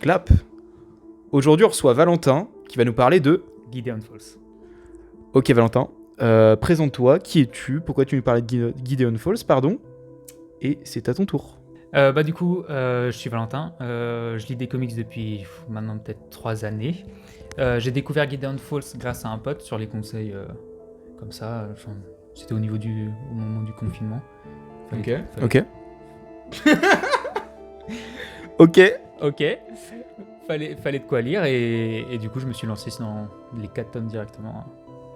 clap. Aujourd'hui, on reçoit Valentin qui va nous parler de Gideon Falls. Ok Valentin, présente-toi, qui es-tu? Pourquoi tu nous parlais de Gideon Falls, pardon? Et c'est à ton tour. Je suis Valentin. Je lis des comics depuis maintenant peut-être 3 années. J'ai découvert Gideon Falls grâce à un pote sur les conseils comme ça. C'était au moment du confinement. Ok. Ok. Ok. Fallait de quoi lire et du coup je me suis lancé dans les 4 tomes directement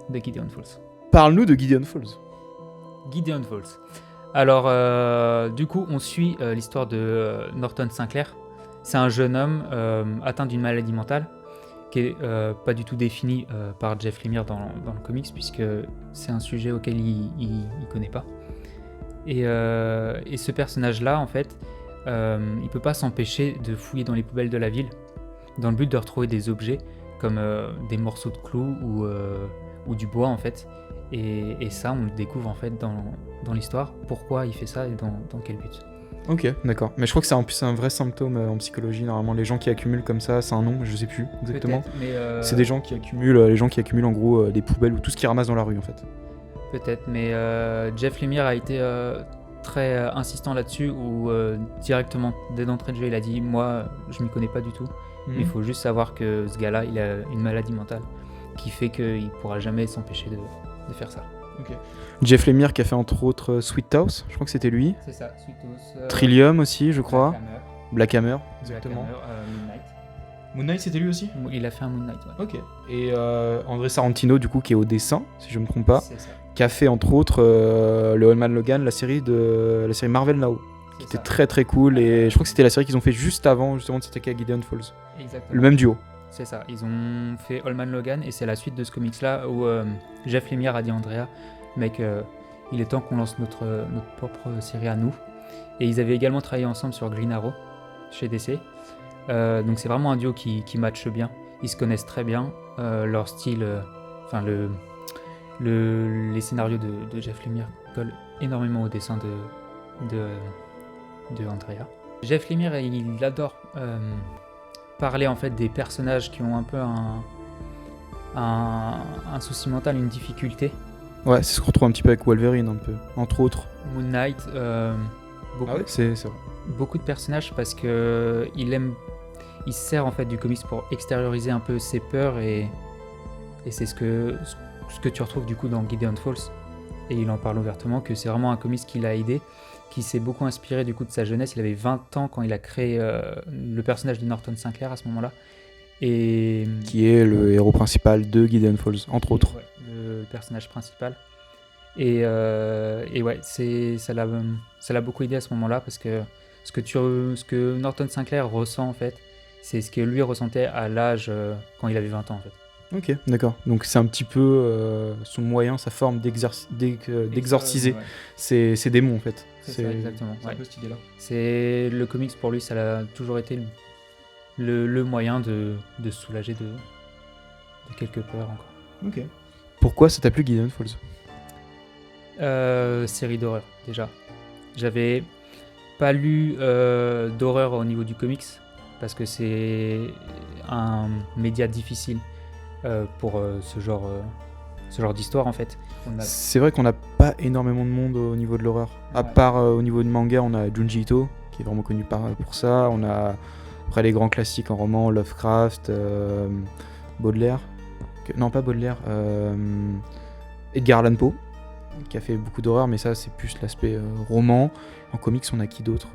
de Gideon Falls. Parle-nous de Gideon Falls. Gideon Falls. Alors, du coup, on suit l'histoire de Norton Sinclair. C'est un jeune homme atteint d'une maladie mentale qui est pas du tout définie par Jeff Lemire dans le comics, puisque c'est un sujet auquel il connaît pas. Et ce personnage-là, en fait, il peut pas s'empêcher de fouiller dans les poubelles de la ville dans le but de retrouver des objets comme des morceaux de clous ou du bois, en fait. Et ça, on le découvre en fait dans l'histoire. Pourquoi il fait ça et dans quel but. Ok, d'accord. Mais je crois que c'est un vrai symptôme en psychologie. Normalement, les gens qui accumulent comme ça, c'est un nom, je sais plus exactement. Peut-être, mais C'est des gens qui accumulent en gros des poubelles ou tout ce qu'ils ramassent dans la rue en fait. peut-être, mais Jeff Lemire a été très insistant là-dessus où directement, dès d'entrée de jeu, il a dit « Moi, je m'y connais pas du tout. Mais il faut juste savoir que ce gars-là, il a une maladie mentale qui fait qu'il pourra jamais s'empêcher de faire ça. » Okay. Jeff Lemire qui a fait entre autres Sweet House, je crois que c'était lui. C'est ça, Sweet House. Trillium aussi, je crois. Black Hammer, exactement. Moon Knight. Moon Knight, c'était lui aussi. Il a fait un Moon Knight, ouais. Ok. Et André Sorrentino, du coup, qui est au dessin, si je me trompe pas, c'est ça. Qui a fait entre autres le Old Man Logan, la série Marvel Now, qui était très très cool. Et je crois que c'était la série qu'ils ont fait juste avant justement de s'attaquer à Gideon Falls. Exactement. Le même duo. C'est ça, ils ont fait Old Man Logan et c'est la suite de ce comics-là où Jeff Lemire a dit à Andrea, mec, il est temps qu'on lance notre propre série à nous. Et ils avaient également travaillé ensemble sur Green Arrow chez DC. Donc c'est vraiment un duo qui matche bien. Ils se connaissent très bien. Leur style, les scénarios de Jeff Lemire collent énormément au dessin de Andrea. Jeff Lemire, il adore parler en fait des personnages qui ont un peu un souci mental, une difficulté. Ouais, c'est ce qu'on retrouve un petit peu avec Wolverine, un peu, entre autres. Moon Knight, beaucoup, c'est vrai. Beaucoup de personnages parce que il se sert en fait du comics pour extérioriser un peu ses peurs et c'est ce que tu retrouves du coup dans Gideon Falls. Et il en parle ouvertement que c'est vraiment un comics qui l'a aidé, qui s'est beaucoup inspiré du coup de sa jeunesse. Il avait 20 ans quand il a créé le personnage de Norton Sinclair à ce moment-là. Et qui est le héros principal de Gideon Falls, entre autres. Ouais, le personnage principal. Et ouais, ça l'a beaucoup aidé à ce moment-là parce que ce que Norton Sinclair ressent en fait, c'est ce que lui ressentait à l'âge quand il avait 20 ans en fait. Ok, d'accord. Donc c'est un petit peu son moyen, sa forme d'exorciser ses démons en fait. C'est ça, exactement. C'est un peu cette idée-là. C'est le comics pour lui, ça a toujours été le moyen de se soulager de quelques peurs encore. Ok. Pourquoi ça t'a plu Gideon Falls? Série d'horreur déjà. J'avais pas lu d'horreur au niveau du comics parce que c'est un média difficile pour ce genre d'histoire en fait. C'est vrai qu'on n'a pas énormément de monde au niveau de l'horreur. À part au niveau de manga, on a Junji Ito qui est vraiment connu pour ça. On a après les grands classiques en roman, Lovecraft, Baudelaire. Non, pas Baudelaire. Edgar Allan Poe qui a fait beaucoup d'horreur, mais ça c'est plus l'aspect roman. En comics, on a qui d'autre?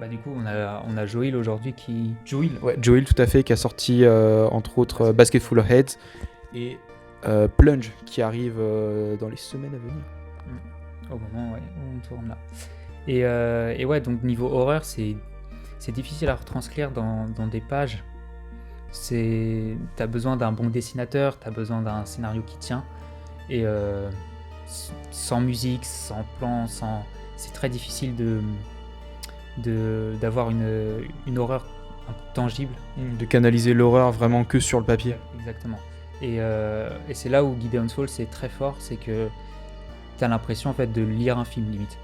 Du coup, on a Joel aujourd'hui qui... Joel tout à fait, qui a sorti entre autres Basket Full of Heads et Plunge qui arrive dans les semaines à venir. Au moment où on tourne là. Et ouais, donc niveau horreur, c'est difficile à retranscrire dans des pages. T'as besoin d'un bon dessinateur, t'as besoin d'un scénario qui tient. Et sans musique, sans plan, c'est très difficile d'avoir une horreur tangible. De canaliser l'horreur vraiment que sur le papier. Exactement. Et c'est là où Gideon Falls c'est très fort, c'est que t'as l'impression en fait de lire un film limite.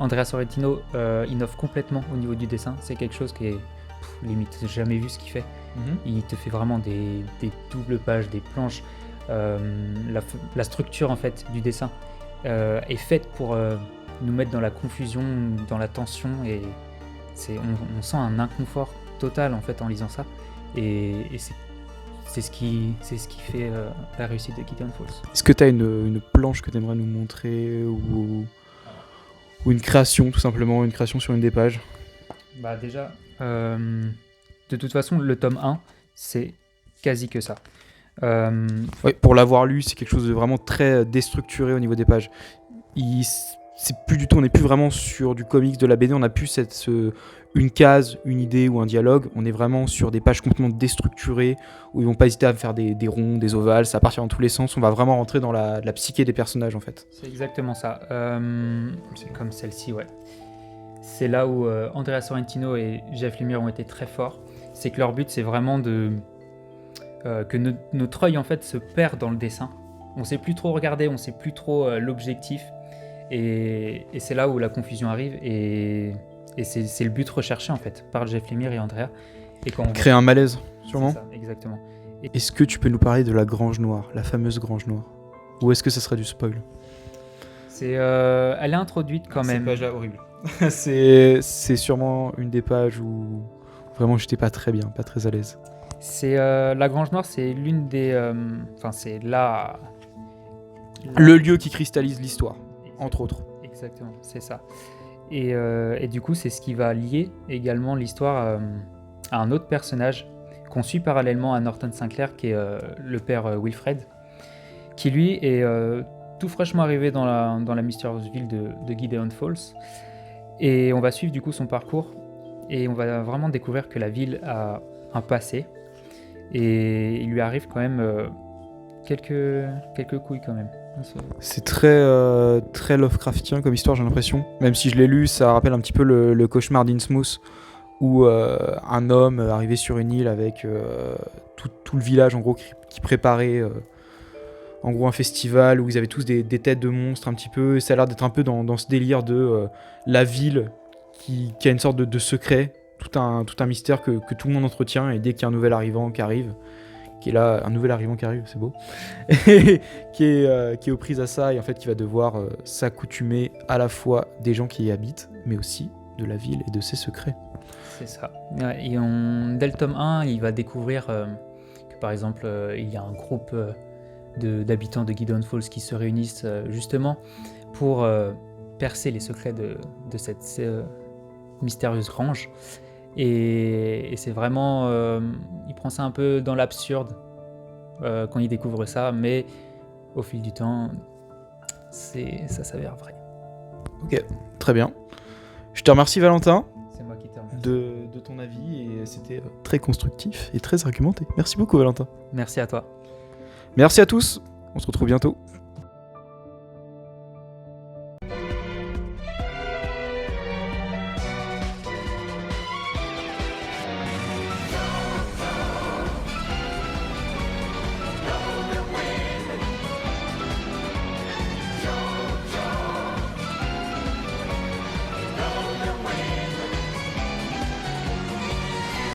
Andrea Sorrentino innove complètement au niveau du dessin, c'est quelque chose qui est limite, j'ai jamais vu ce qu'il fait. Il te fait vraiment des doubles pages, des planches. La structure en fait du dessin est faite pour nous mettre dans la confusion, dans la tension, et on sent un inconfort total en fait en lisant ça. Et c'est ce qui fait la réussite de Gideon Falls. Est-ce que tu as une planche que tu aimerais nous montrer ou une création, tout simplement, une création sur une des pages? Bah déjà, de toute façon, le tome 1, c'est quasi que ça. Ouais, pour l'avoir lu, c'est quelque chose de vraiment très déstructuré au niveau des pages. C'est plus du tout, on n'est plus vraiment sur du comics, de la BD, on n'a plus une case, une idée ou un dialogue. On est vraiment sur des pages complètement déstructurées où ils vont pas hésiter à faire des ronds, des ovales, ça va partir dans tous les sens. On va vraiment rentrer dans la psyché des personnages en fait. C'est exactement ça. C'est comme celle-ci, ouais. C'est là où Andrea Sorrentino et Jeff Lemire ont été très forts. C'est que leur but, c'est vraiment que notre œil en fait se perd dans le dessin. On sait plus trop regarder, on sait plus trop l'objectif. Et c'est là où la confusion arrive. Et c'est le but recherché en fait par Jeff Lemire et Andrea. Et quand on créer un malaise, sûrement. C'est ça, exactement. Est-ce que tu peux nous parler de la Grange Noire, la fameuse Grange Noire? Ou est-ce que ça serait du spoil? Elle est introduite quand même. Cette page-là, horrible. c'est sûrement une des pages où vraiment j'étais pas très bien, pas très à l'aise. C'est la Grange Noire, c'est l'une des... c'est le lieu qui cristallise l'histoire, entre autres. Exactement, c'est ça. Et du coup, c'est ce qui va lier également l'histoire à un autre personnage qu'on suit parallèlement à Norton Sinclair, qui est le père Wilfred, qui lui est tout fraîchement arrivé dans la mystérieuse ville de Gideon Falls. Et on va suivre du coup son parcours, et on va vraiment découvrir que la ville a un passé, et il lui arrive quand même quelques couilles quand même. C'est très Lovecraftien comme histoire, j'ai l'impression. Même si je l'ai lu, ça rappelle un petit peu le cauchemar d'Innsmouth, où un homme arrivait sur une île avec tout le village en gros qui préparait en gros un festival où ils avaient tous des têtes de monstres un petit peu. Et ça a l'air d'être un peu dans ce délire de la ville qui a une sorte de secret, tout un mystère que tout le monde entretient, et dès qu'il y a un nouvel arrivant qui arrive, c'est beau, qui est aux prises à ça, et en fait qui va devoir s'accoutumer à la fois des gens qui y habitent, mais aussi de la ville et de ses secrets. C'est ça. Et dès le tome 1, il va découvrir que par exemple, il y a un groupe d'habitants de Gideon Falls qui se réunissent justement pour percer les secrets de cette mystérieuse grange. Et c'est vraiment... il prend ça un peu dans l'absurde quand il découvre ça, mais au fil du temps, ça s'avère vrai. Ok, très bien. Je te remercie Valentin. C'est moi qui te remercie. De ton avis, et c'était très constructif et très argumenté. Merci beaucoup Valentin. Merci à toi. Merci à tous, on se retrouve bientôt.